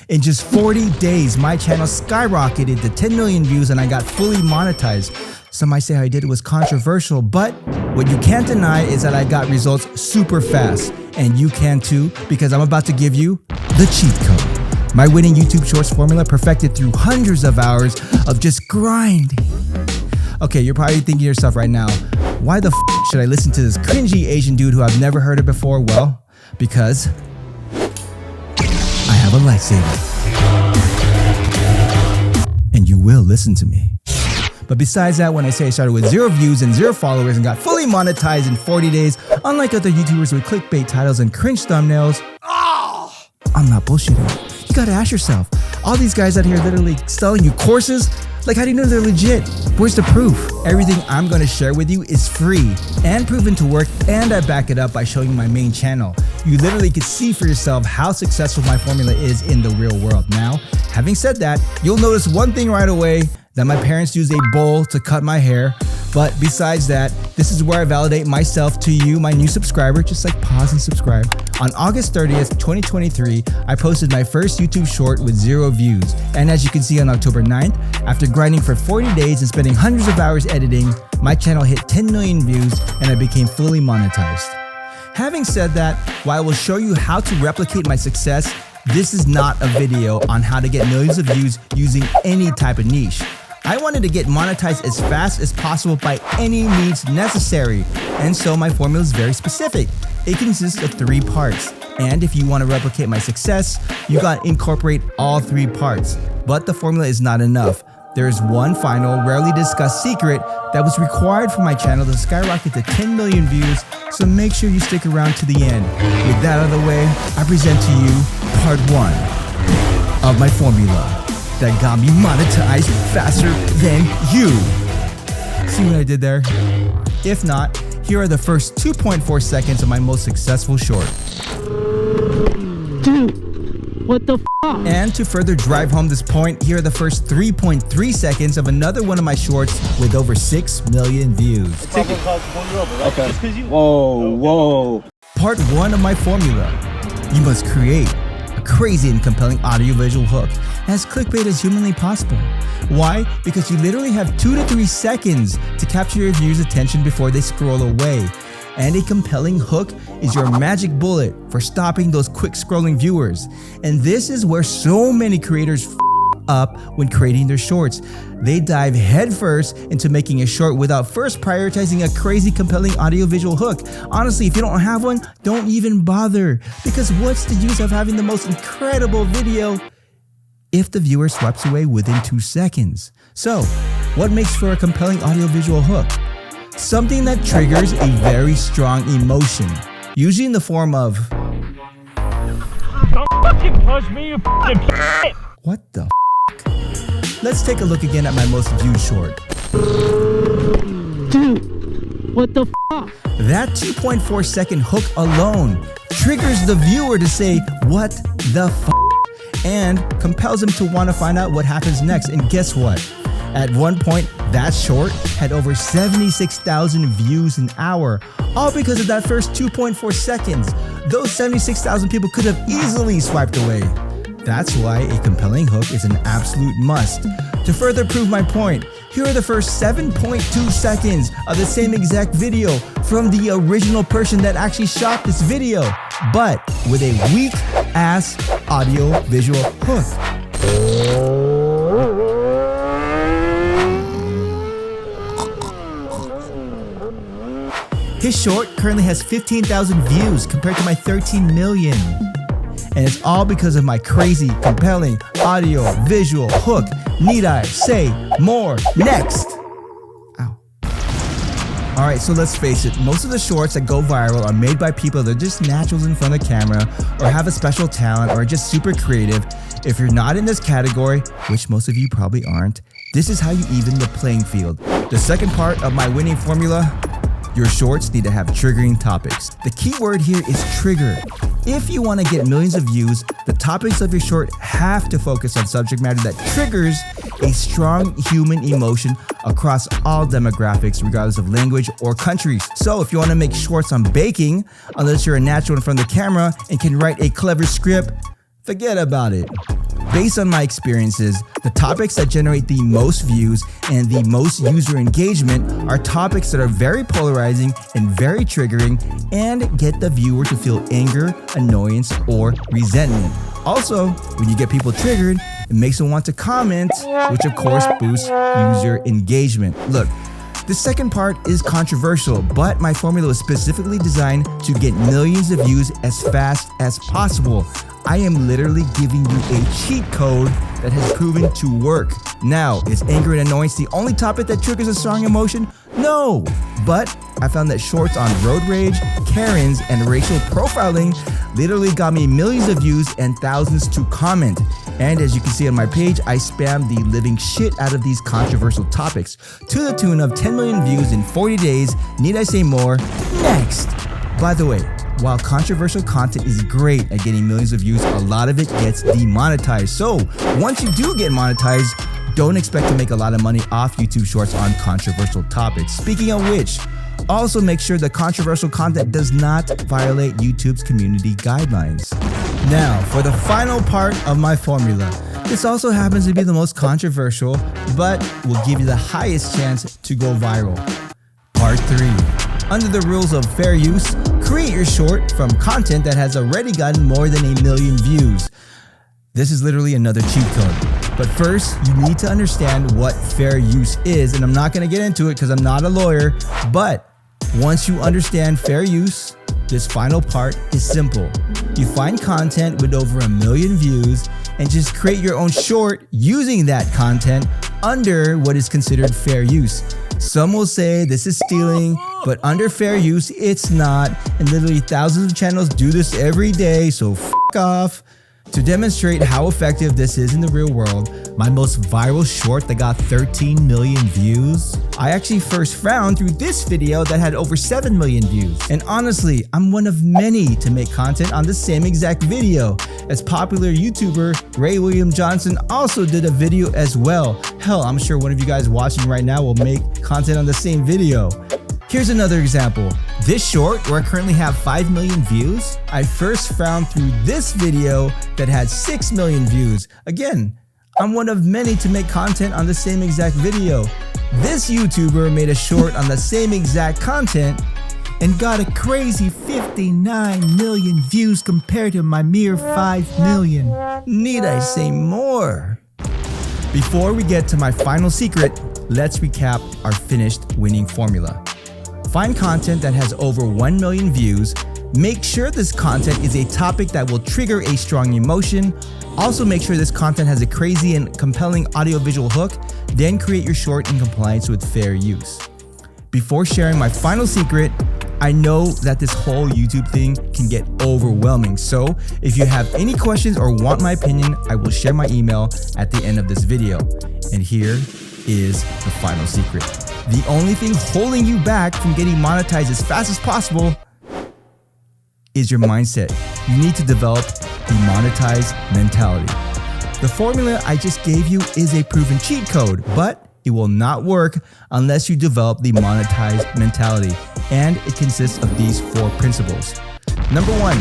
In just 40 days, my channel skyrocketed to 10 million views and I got fully monetized. Some might say how I did it was controversial, but what you can't deny is that I got results super fast. And you can too, because I'm about to give you the cheat code. My winning YouTube Shorts formula perfected through hundreds of hours of just grinding. Okay, you're probably thinking to yourself right now, why the f should I listen to this cringy Asian dude who I've never heard of before? Well, because I have a lightsaber. And you will listen to me. But besides that, when I say I started with 0 views and 0 followers and got fully monetized in 40 days, unlike other YouTubers with clickbait titles and cringe thumbnails, I'm not bullshitting. You gotta ask yourself, all these guys out here literally selling you courses? Like, how do you know they're legit? Where's the proof? Everything I'm gonna share with you is free and proven to work, and I back it up by showing you my main channel. You literally could see for yourself how successful my formula is in the real world. Now, having said that, you'll notice one thing right away, that my parents use a bowl to cut my hair. But besides that, this is where I validate myself to you, my new subscriber. Just like pause and subscribe. On August 30th, 2023, I posted my first YouTube short with 0 views. And as you can see on October 9th, after grinding for 40 days and spending hundreds of hours editing, my channel hit 10 million views and I became fully monetized. Having said that, while I will show you how to replicate my success, this is not a video on how to get millions of views using any type of niche. I wanted to get monetized as fast as possible by any means necessary, and so my formula is very specific. It consists of 3 parts, and if you want to replicate my success, you gotta incorporate all 3 parts. But the formula is not enough. There is one final, rarely discussed secret that was required for my channel to skyrocket to 10 million views, so make sure you stick around to the end. With that out of the way, I present to you part 1 of my formula that got me monetized faster than you. See what I did there? If not, here are the first 2.4 seconds of my most successful short. Dude, what the f***? And to further drive home this point, here are the first 3.3 seconds of another one of my shorts with over 6 million views. Okay. Whoa. Part 1 of my formula. You must create a crazy and compelling audiovisual hook as clickbait as humanly possible. Why? Because you literally have 2 to 3 seconds to capture your viewers' attention before they scroll away. And a compelling hook is your magic bullet for stopping those quick scrolling viewers. And this is where so many creators up when creating their shorts. They dive headfirst into making a short without first prioritizing a crazy compelling audiovisual hook. Honestly, if you don't have one, don't even bother, because what's the use of having the most incredible video if the viewer swipes away within 2 seconds? So, what makes for a compelling audiovisual hook? Something that triggers a very strong emotion, usually in the form of Don't fucking push me, you fucking shit. What the f***? Let's take a look again at my most viewed short. Dude, what the f***? That 2.4 second hook alone triggers the viewer to say, what the f***? And compels them to want to find out what happens next. And guess what? At one point, that short had over 76,000 views an hour, all because of that first 2.4 seconds. Those 76,000 people could have easily swiped away. That's why a compelling hook is an absolute must. To further prove my point, here are the first 7.2 seconds of the same exact video from the original person that actually shot this video, but with a weak-ass audio-visual hook. His short currently has 15,000 views compared to my 13 million. And it's all because of my crazy, compelling, audio, visual hook. Need I say more? Next! Ow. Alright, so let's face it, most of the shorts that go viral are made by people that are just naturals in front of the camera, or have a special talent, or are just super creative. If you're not in this category, which most of you probably aren't, this is how you even the playing field. The second part of my winning formula: your shorts need to have triggering topics. The key word here is trigger. If you want to get millions of views, the topics of your short have to focus on subject matter that triggers a strong human emotion across all demographics, regardless of language or countries. So if you want to make shorts on baking, unless you're a natural in front of the camera and can write a clever script, forget about it. Based on my experiences, the topics that generate the most views and the most user engagement are topics that are very polarizing and very triggering and get the viewer to feel anger, annoyance, or resentment. Also, when you get people triggered, it makes them want to comment, which of course boosts user engagement. Look, the second part is controversial, but my formula was specifically designed to get millions of views as fast as possible. I am literally giving you a cheat code that has proven to work. Now, is anger and annoyance the only topic that triggers a strong emotion? No, but I found that shorts on road rage, Karens, and racial profiling literally got me millions of views and thousands to comment. And as you can see on my page, I spammed the living shit out of these controversial topics to the tune of 10 million views in 40 days. Need I say more? Next. By the way, while controversial content is great at getting millions of views, a lot of it gets demonetized. So once you do get monetized, don't expect to make a lot of money off YouTube Shorts on controversial topics. Speaking of which, also make sure that controversial content does not violate YouTube's community guidelines. Now, for the final part of my formula. This also happens to be the most controversial, but will give you the highest chance to go viral. Part 3. Under the rules of fair use, create your short from content that has already gotten more than 1 million views. This is literally another cheat code. But first, you need to understand what fair use is, and I'm not going to get into it because I'm not a lawyer, but once you understand fair use, this final part is simple. You find content with over 1 million views and just create your own short using that content under what is considered fair use. Some will say this is stealing, but under fair use, it's not. And literally thousands of channels do this every day, so f*** off. To demonstrate how effective this is in the real world, my most viral short that got 13 million views, I actually first found through this video that had over 7 million views. And honestly, I'm one of many to make content on the same exact video, as popular YouTuber Ray William Johnson also did a video as well. Hell, I'm sure one of you guys watching right now will make content on the same video. Here's another example. This short, where I currently have 5 million views, I first found through this video that had 6 million views. Again, I'm one of many to make content on the same exact video. This YouTuber made a short on the same exact content and got a crazy 59 million views compared to my mere 5 million. Need I say more? Before we get to my final secret, let's recap our finished winning formula. Find content that has over 1 million views. Make sure this content is a topic that will trigger a strong emotion. Also make sure this content has a crazy and compelling audiovisual hook. Then create your short in compliance with fair use. Before sharing my final secret, I know that this whole YouTube thing can get overwhelming. So if you have any questions or want my opinion, I will share my email at the end of this video. And here is the final secret. The only thing holding you back from getting monetized as fast as possible is your mindset. You need to develop the monetized mentality. The formula I just gave you is a proven cheat code, but it will not work unless you develop the monetized mentality. And it consists of these 4 principles. Number 1,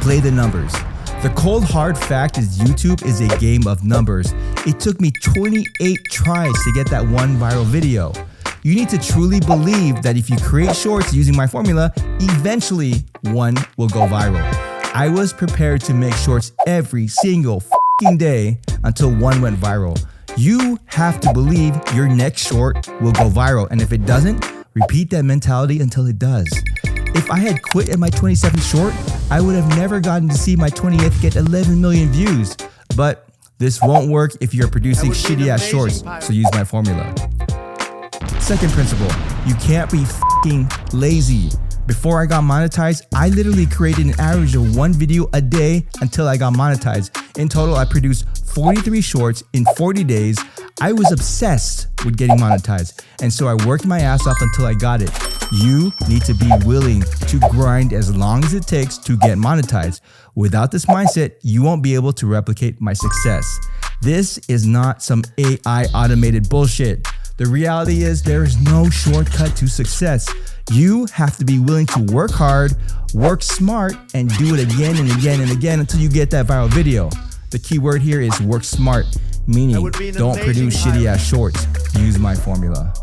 play the numbers. The cold hard fact is YouTube is a game of numbers. It took me 28 tries to get that one viral video. You need to truly believe that if you create shorts using my formula, eventually one will go viral. I was prepared to make shorts every single f***ing day until one went viral. You have to believe your next short will go viral, and if it doesn't, repeat that mentality until it does. If I had quit at my 27th short, I would have never gotten to see my 20th get 11 million views. But this won't work if you're producing shitty ass shorts, so use my formula. Second principle, you can't be f***ing lazy. Before I got monetized, I literally created an average of 1 video a day until I got monetized. In total, I produced 43 shorts in 40 days. I was obsessed with getting monetized, and so I worked my ass off until I got it. You need to be willing to grind as long as it takes to get monetized. Without this mindset, you won't be able to replicate my success. This is not some AI automated bullshit. The reality is there is no shortcut to success. You have to be willing to work hard, work smart, and do it again and again and again until you get that viral video. The key word here is work smart, meaning don't produce shitty ass shorts. Use my formula.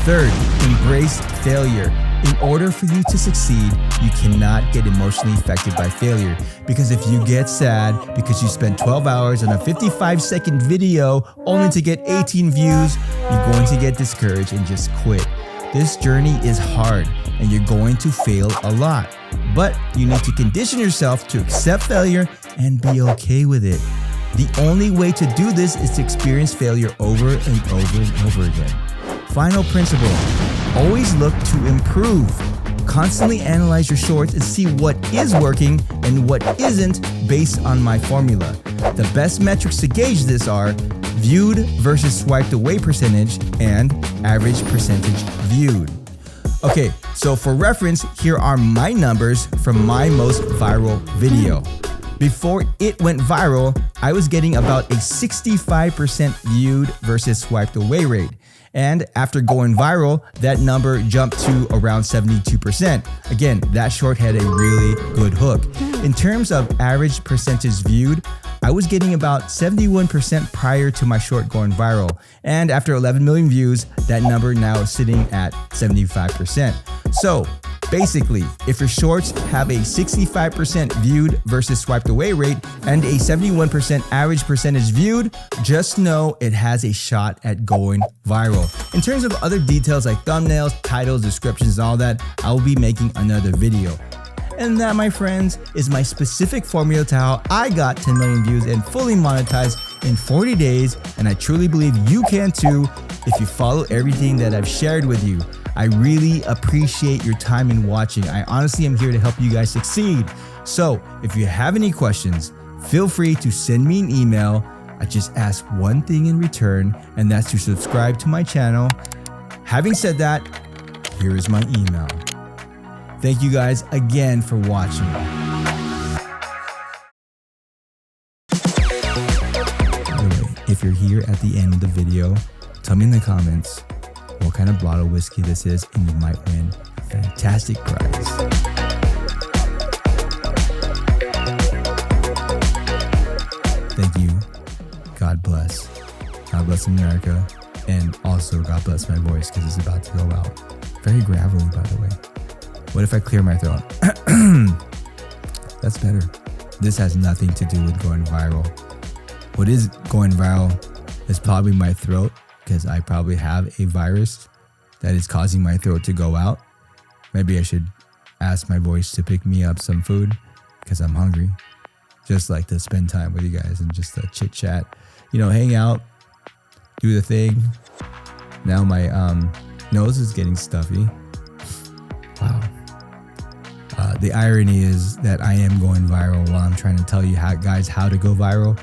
Third, embrace failure. In order for you to succeed, you cannot get emotionally affected by failure. Because if you get sad because you spent 12 hours on a 55-second video only to get 18 views, you're going to get discouraged and just quit. This journey is hard and you're going to fail a lot. But you need to condition yourself to accept failure and be okay with it. The only way to do this is to experience failure over and over and over again. Final principle, always look to improve. Constantly analyze your shorts and see what is working and what isn't based on my formula. The best metrics to gauge this are viewed versus swiped away percentage and average percentage viewed. Okay, so for reference, here are my numbers from my most viral video. Before it went viral, I was getting about a 65% viewed versus swiped away rate. And after going viral, that number jumped to around 72%. Again, that short had a really good hook. In terms of average percentage viewed, I was getting about 71% prior to my short going viral. And after 11 million views, that number now is sitting at 75%. So basically, if your shorts have a 65% viewed versus swiped away rate and a 71% average percentage viewed, just know it has a shot at going viral. In terms of other details like thumbnails, titles, descriptions, and all that, I will be making another video. And that, my friends, is my specific formula to how I got 10 million views and fully monetized in 40 days, and I truly believe you can too if you follow everything that I've shared with you. I really appreciate your time in watching. I honestly am here to help you guys succeed. So if you have any questions, feel free to send me an email. I just ask one thing in return, and that's to subscribe to my channel. Having said that, here is my email. Thank you guys again for watching. By the way, if you're here at the end of the video, tell me in the comments what kind of bottle whiskey this is, and you might win a fantastic prize. Thank you. God bless. God bless America. And also God bless my voice because it's about to go out. Very gravelly, by the way. What if I clear my throat? That's better. This has nothing to do with going viral. What is going viral is probably my throat, because I probably have a virus that is causing my throat to go out. Maybe I should ask my voice to pick me up some food because I'm hungry. Just like to spend time with you guys and just chit chat, hang out, do the thing. Now my nose is getting stuffy. Wow. The irony is that I am going viral while I'm trying to tell you guys how to go viral.